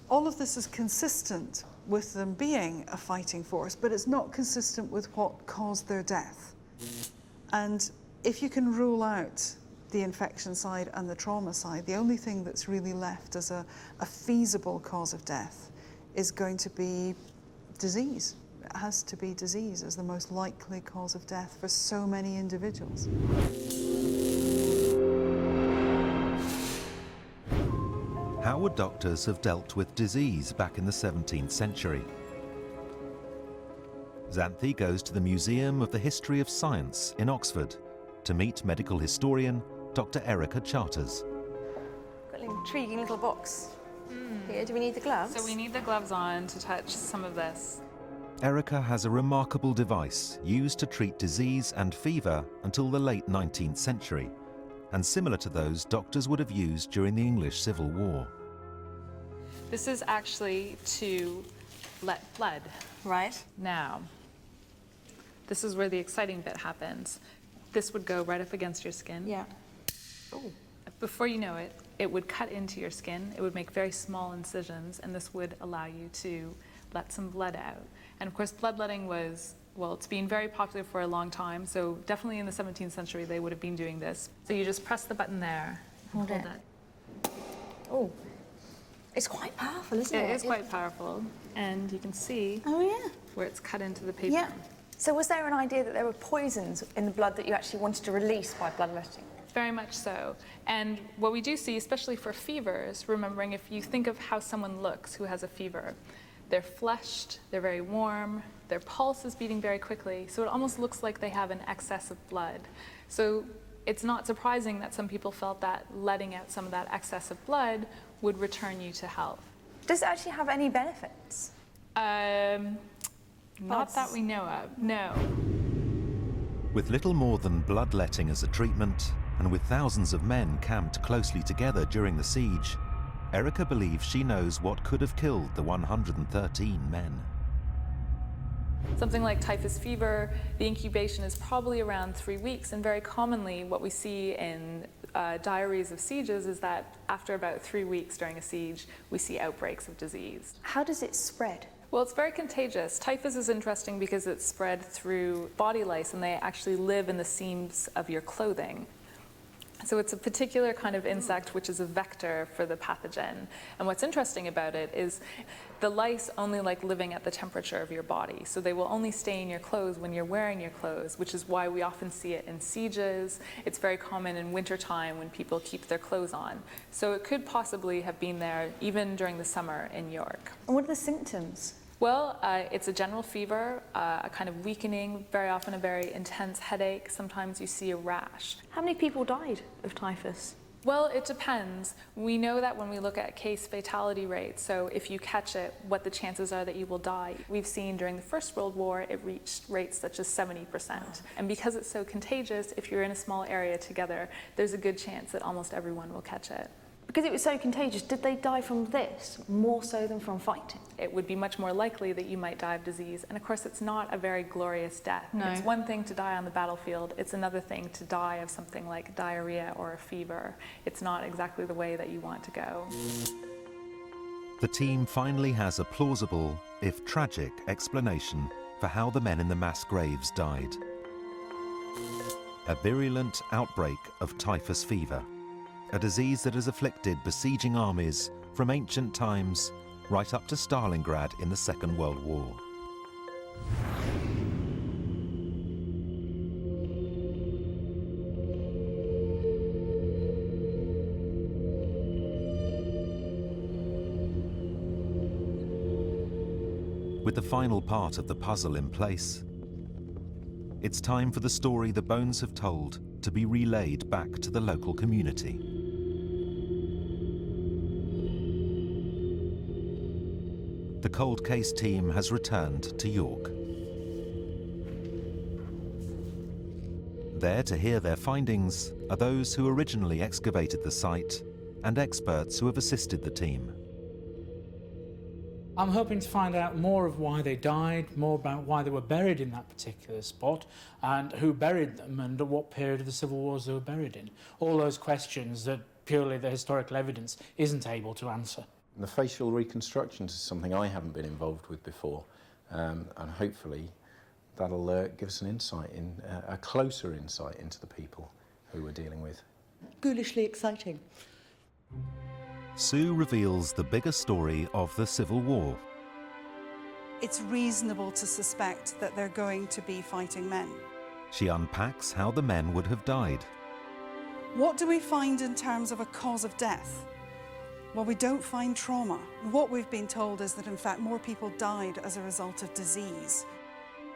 All of this is consistent with them being a fighting force, but it's not consistent with what caused their death. And if you can rule out the infection side and the trauma side, the only thing that's really left as a feasible cause of death is going to be disease. It has to be disease as the most likely cause of death for so many individuals. How would doctors have dealt with disease back in the 17th century? Xanthi goes to the Museum of the History of Science in Oxford to meet medical historian Dr. Erica Charters. Got an intriguing little box here. Do we need the gloves? So we need the gloves on to touch some of this. Erica has a remarkable device used to treat disease and fever until the late 19th century, and similar to those doctors would have used during the English Civil War. This is actually to let blood. Right. Now, this is where the exciting bit happens. This would go right up against your skin. Yeah. Oh. Before you know it, it would cut into your skin. It would make very small incisions, and this would allow you to let some blood out. And of course, bloodletting was Well, it's been very popular for a long time, so definitely in the 17th century they would have been doing this. So you just press the button there, Hold it. Oh, it's quite powerful, isn't it? It is quite powerful, and you can see where it's cut into the paper. Yeah. So was there an idea that there were poisons in the blood that you actually wanted to release by bloodletting? Very much so. And what we do see, especially for fevers, remembering if you think of how someone looks who has a fever, they're flushed, they're very warm, their pulse is beating very quickly, so it almost looks like they have an excess of blood. So it's not surprising that some people felt that letting out some of that excess of blood would return you to health. Does it actually have any benefits? Not that we know of, no. With little more than bloodletting as a treatment, and with thousands of men camped closely together during the siege, Erica believes she knows what could have killed the 113 men. Something like typhus fever, the incubation is probably around 3 weeks, and very commonly what we see in diaries of sieges is that after about 3 weeks during a siege, we see outbreaks of disease. How does it spread? Well, it's very contagious. Typhus is interesting because it's spread through body lice, and they actually live in the seams of your clothing. So it's a particular kind of insect which is a vector for the pathogen. And what's interesting about it is the lice only like living at the temperature of your body. So they will only stay in your clothes when you're wearing your clothes, which is why we often see it in sieges. It's very common in wintertime when people keep their clothes on. So it could possibly have been there even during the summer in York. And what are the symptoms? Well, it's a general fever, a kind of weakening, very often a very intense headache. Sometimes you see a rash. How many people died of typhus? Well, it depends. We know that when we look at case fatality rates, so if you catch it, what the chances are that you will die. We've seen during the First World War, it reached rates such as 70%. And because it's so contagious, if you're in a small area together, there's a good chance that almost everyone will catch it. Because it was so contagious, did they die from this more so than from fighting? It would be much more likely that you might die of disease. And of course, it's not a very glorious death. No. It's one thing to die on the battlefield. It's another thing to die of something like diarrhea or a fever. It's not exactly the way that you want to go. The team finally has a plausible, if tragic, explanation for how the men in the mass graves died. A virulent outbreak of typhus fever, a disease that has afflicted besieging armies from ancient times right up to Stalingrad in the Second World War. With the final part of the puzzle in place, it's time for the story the bones have told to be relayed back to the local community. The cold case team has returned to York. There to hear their findings are those who originally excavated the site and experts who have assisted the team. I'm hoping to find out more of why they died, more about why they were buried in that particular spot, and who buried them and at what period of the civil wars they were buried in. All those questions that purely the historical evidence isn't able to answer. The facial reconstructions is something I haven't been involved with before, and hopefully that'll give us an insight, a closer insight into the people who we're dealing with. Ghoulishly exciting. Sue reveals the bigger story of the Civil War. It's reasonable to suspect that they're going to be fighting men. She unpacks how the men would have died. What do we find in terms of a cause of death? Well, we don't find trauma. What we've been told is that, in fact, more people died as a result of disease.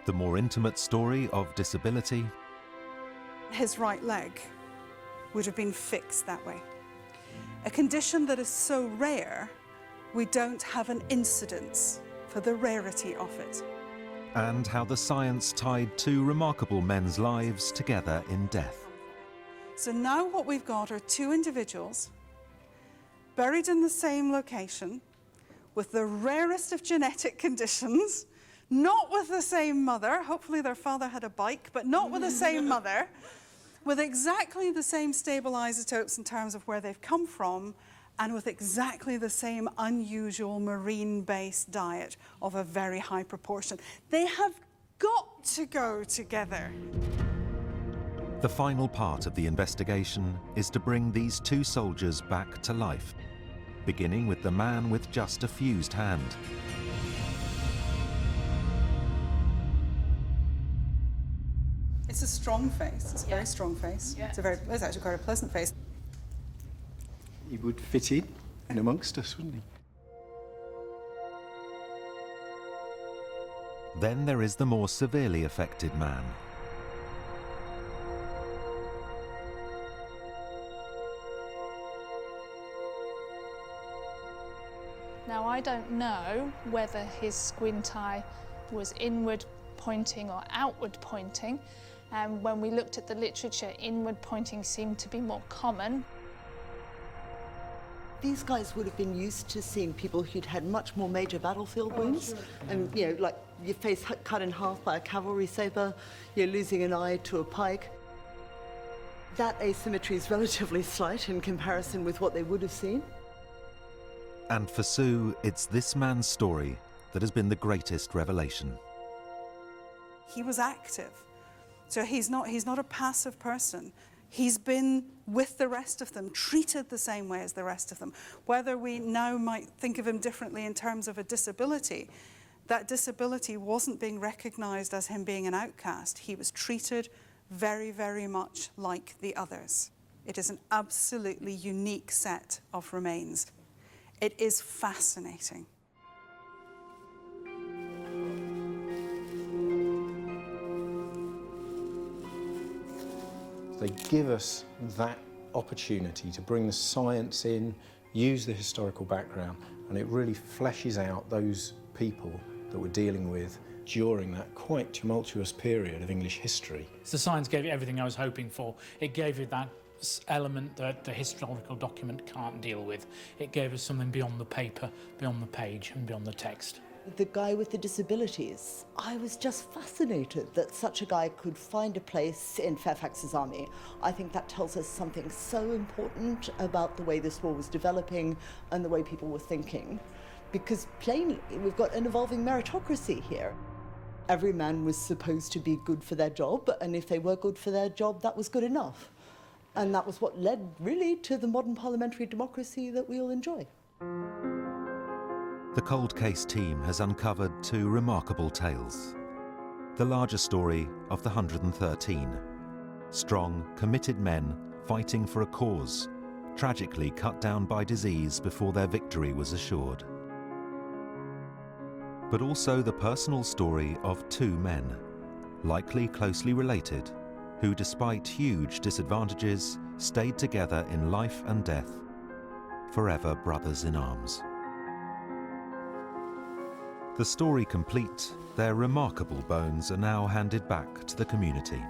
The more intimate story of disability. His right leg would have been fixed that way. A condition that is so rare, we don't have an incidence for the rarity of it. And how the science tied two remarkable men's lives together in death. So now what we've got are two individuals buried in the same location with the rarest of genetic conditions, not with the same mother. Hopefully their father had a bike, but not with the same mother, with exactly the same stable isotopes in terms of where they've come from, and with exactly the same unusual marine-based diet of a very high proportion. They have got to go together. The final part of the investigation is to bring these two soldiers back to life, beginning with the man with just a fused hand. It's a strong face. It's a very strong face. Yeah. It's actually quite a pleasant face. He would fit in amongst us, wouldn't he? Then there is the more severely affected man. Now, I don't know whether his squint eye was inward pointing or outward pointing. When we looked at the literature, inward pointing seemed to be more common. These guys would have been used to seeing people who'd had much more major battlefield wounds. And, you know, like your face cut in half by a cavalry sabre, you're losing an eye to a pike. That asymmetry is relatively slight in comparison with what they would have seen. And for Sue, it's this man's story that has been the greatest revelation. He was active. So he's not a passive person. He's been with the rest of them, treated the same way as the rest of them. Whether we now might think of him differently in terms of a disability, that disability wasn't being recognised as him being an outcast. He was treated very, very much like the others. It is an absolutely unique set of remains. It is fascinating. They give us that opportunity to bring the science in, use the historical background, and it really fleshes out those people that we're dealing with during that quite tumultuous period of English history. So science gave you everything I was hoping for. It gave you that element that the historical document can't deal with. It gave us something beyond the paper, beyond the page, and beyond the text. The guy with the disabilities, I was just fascinated that such a guy could find a place in Fairfaxs Army. I think that tells us something so important about the way this war was developing and the way people were thinking. Because plainly, we've got an evolving meritocracy here. Every man was supposed to be good for their job, and if they were good for their job, that was good enough. And that was what led, really, to the modern parliamentary democracy that we all enjoy. The cold case team has uncovered two remarkable tales. The larger story of the 113. Strong, committed men fighting for a cause, tragically cut down by disease before their victory was assured. But also the personal story of two men, likely closely related, who despite huge disadvantages stayed together in life and death, forever brothers in arms. The story complete, their remarkable bones are now handed back to the community.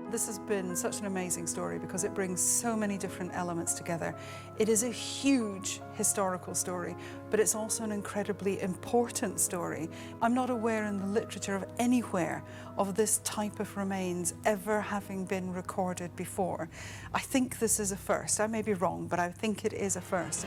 This has been such an amazing story because it brings so many different elements together. It is a huge historical story, but it's also an incredibly important story. I'm not aware in the literature of anywhere of this type of remains ever having been recorded before. I think this is a first. I may be wrong, but I think it is a first.